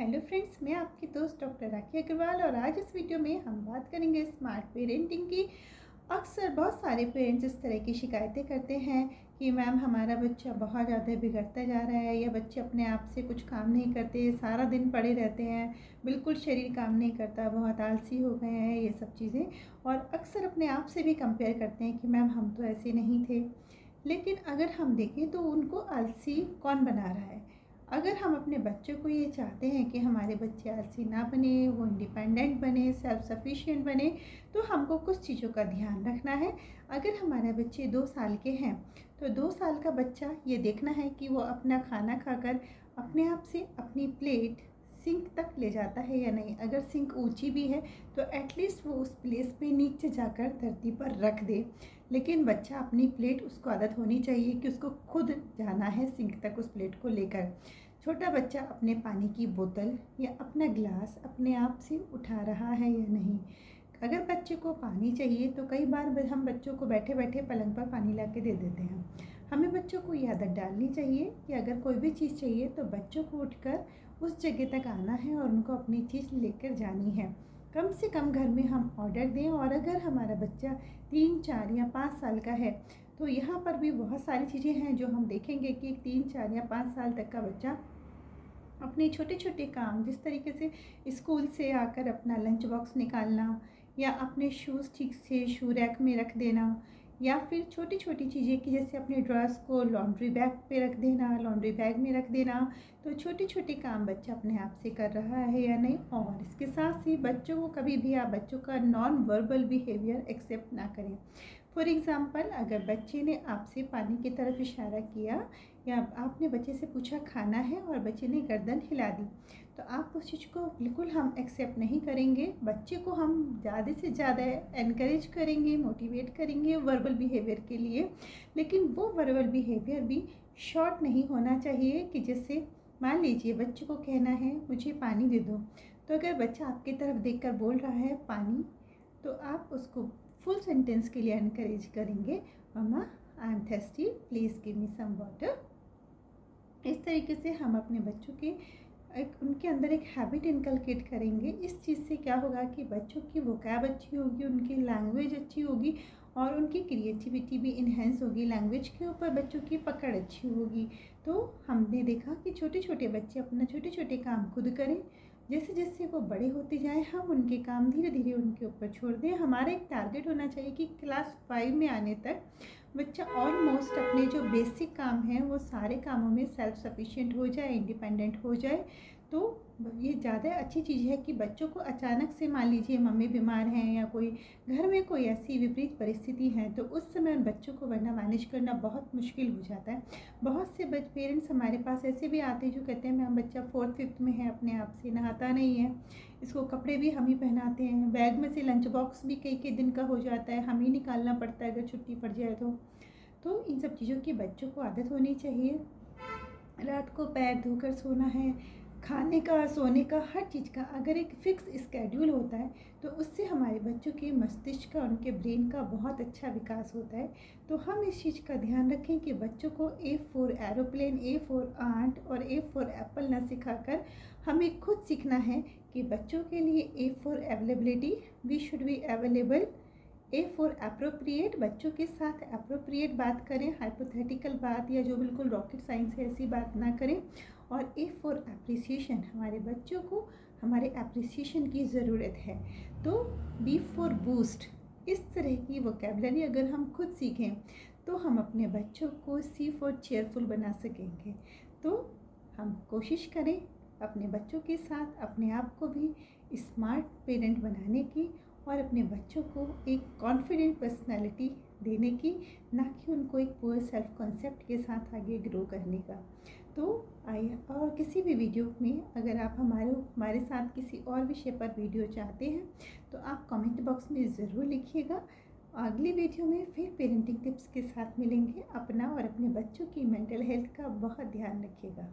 Hello friends, मैं आपकी दोस्त डॉक्टर राखी अग्रवाल और आज इस वीडियो में हम बात करेंगे स्मार्ट पेरेंटिंग की। अक्सर बहुत सारे पेरेंट्स इस तरह की शिकायतें करते हैं कि मैम हमारा बच्चा बहुत ज़्यादा बिगड़ता जा रहा है या बच्चे अपने आप से कुछ काम नहीं करते, सारा दिन पड़े रहते हैं, बिल्कुल शरीर काम नहीं करता, बहुत आलसी हो गए हैं, ये सब चीज़ें। और अक्सर अपने आप से भी कंपेयर करते हैं कि मैम हम तो ऐसे नहीं थे। लेकिन अगर हम देखें तो उनको आलसी कौन बना रहा है? अगर हम अपने बच्चों को ये चाहते हैं कि हमारे बच्चे आलसी ना बने, वो इंडिपेंडेंट बने, सेल्फ सफिशिएंट बने, तो हमको कुछ चीज़ों का ध्यान रखना है। अगर हमारे बच्चे 2 साल के हैं तो 2 साल का बच्चा ये देखना है कि वो अपना खाना खाकर अपने आप से अपनी प्लेट सिंक तक ले जाता है या नहीं। अगर सिंक ऊंची भी है तो एटलीस्ट वो उस प्लेस पे नीचे जाकर धरती पर रख दे। लेकिन बच्चा अपनी प्लेट, उसको आदत होनी चाहिए कि उसको खुद जाना है सिंक तक उस प्लेट को लेकर। छोटा बच्चा अपने पानी की बोतल या अपना गिलास अपने आप से उठा रहा है या नहीं। अगर बच्चे को पानी चाहिए तो कई बार हम बच्चों को बैठे बैठे पलंग पर पानी ला के दे देते हैं। हमें बच्चों को ये आदत डालनी चाहिए कि अगर कोई भी चीज़ चाहिए तो बच्चों को उठकर उस जगह तक आना है और उनको अपनी चीज़ लेकर जानी है। कम से कम घर में हम ऑर्डर दें। और अगर हमारा बच्चा 3, 4 या 5 साल का है तो यहाँ पर भी बहुत सारी चीज़ें हैं जो हम देखेंगे कि 3, 4 या 5 साल तक का बच्चा अपने छोटे छोटे काम, जिस तरीके से स्कूल से आकर अपना लंच बॉक्स निकालना या अपने शूज़ ठीक से शू रैक में रख देना, या फिर छोटी छोटी चीज़ें कि जैसे अपने ड्रेस को लॉन्ड्री बैग पे रख देना, लॉन्ड्री बैग में रख देना। तो छोटे छोटे काम बच्चा अपने आप से कर रहा है या नहीं। और इसके साथ ही बच्चों को कभी भी आप बच्चों का नॉन वर्बल बिहेवियर एक्सेप्ट ना करें। फॉर एग्ज़ाम्पल, अगर बच्चे ने आपसे पानी की तरफ इशारा किया या आपने बच्चे से पूछा खाना है और बच्चे ने गर्दन हिला दी, तो आप उस चीज़ को बिल्कुल हम एक्सेप्ट नहीं करेंगे। बच्चे को हम ज़्यादा से ज़्यादा एनकरेज करेंगे, मोटिवेट करेंगे वर्बल बिहेवियर के लिए। लेकिन वो वर्बल बिहेवियर भी शॉर्ट नहीं होना चाहिए कि जैसे मान लीजिए बच्चे को कहना है मुझे पानी दे दो, तो अगर बच्चा आपकी तरफ देखकर बोल रहा है पानी, तो आप उसको फुल सेंटेंस के लिए एनकरेज करेंगे, mamma I am thirsty, please give me some water. इस तरीके से हम अपने बच्चों के उनके अंदर एक हैबिट इनकलकेट करेंगे। इस चीज़ से क्या होगा कि बच्चों की वोकैब अच्छी होगी, उनकी लैंग्वेज अच्छी होगी और उनकी क्रिएटिविटी भी इन्हेंस होगी। लैंग्वेज के ऊपर बच्चों की पकड़ अच्छी होगी। तो हमने देखा कि छोटे छोटे बच्चे अपना छोटे छोटे काम खुद करें। जैसे जैसे वो बड़े होते जाएं हम उनके काम धीरे धीरे उनके ऊपर छोड़ दें। हमारा एक टारगेट होना चाहिए कि क्लास 5 में आने तक बच्चा ऑलमोस्ट अपने जो बेसिक काम हैं वो सारे कामों में सेल्फ सफिशिएंट हो जाए, इंडिपेंडेंट हो जाए। तो ये ज़्यादा अच्छी चीज़ है कि बच्चों को अचानक से मान लीजिए मम्मी बीमार हैं या कोई घर में कोई ऐसी विपरीत परिस्थिति है तो उस समय उन बच्चों को वरना मैनेज करना बहुत मुश्किल हो जाता है। बहुत से पेरेंट्स हमारे पास ऐसे भी आते हैं जो कहते हैं मैम बच्चा 4th-5th में है, अपने आप से नहाता नहीं है, इसको कपड़े भी हम ही पहनाते हैं, बैग में से लंच बॉक्स भी कई कई दिन का हो जाता है, हम ही निकालना पड़ता है अगर छुट्टी पड़ जाए तो इन सब चीज़ों की बच्चों को आदत होनी चाहिए। रात को पैर धोकर सोना है, खाने का, सोने का, हर चीज़ का अगर एक फिक्स स्केड्यूल होता है तो उससे हमारे बच्चों के मस्तिष्क का, उनके ब्रेन का बहुत अच्छा विकास होता है। तो हम इस चीज़ का ध्यान रखें कि बच्चों को A for aeroplane, A for ant और ए फॉर एप्पल न सिखाकर हमें खुद सीखना है कि बच्चों के लिए A for availability, we should be available. A for appropriate, बच्चों के साथ अप्रोप्रिएट बात करें, हाइपोथेटिकल बात या जो बिल्कुल रॉकेट साइंस है ऐसी बात ना करें। और ए फॉर एप्रिसिएशन, हमारे बच्चों को हमारे एप्रिसिएशन की ज़रूरत है। तो बी फॉर बूस्ट, इस तरह की वोकेबलरी अगर हम खुद सीखें तो हम अपने बच्चों को सी फॉर चेयरफुल बना सकेंगे। तो हम कोशिश करें अपने बच्चों के साथ अपने आप को भी स्मार्ट पेरेंट बनाने की और अपने बच्चों को एक कॉन्फिडेंट पर्सनालिटी देने की, ना कि उनको एक पुअर सेल्फ कॉन्सेप्ट के साथ आगे ग्रो करने का। तो आइए, और किसी भी वीडियो में अगर आप हमारे साथ किसी और विषय पर वीडियो चाहते हैं तो आप कमेंट बॉक्स में ज़रूर लिखिएगा। अगली वीडियो में फिर पेरेंटिंग टिप्स के साथ मिलेंगे। अपना और अपने बच्चों की मेंटल हेल्थ का बहुत ध्यान रखिएगा।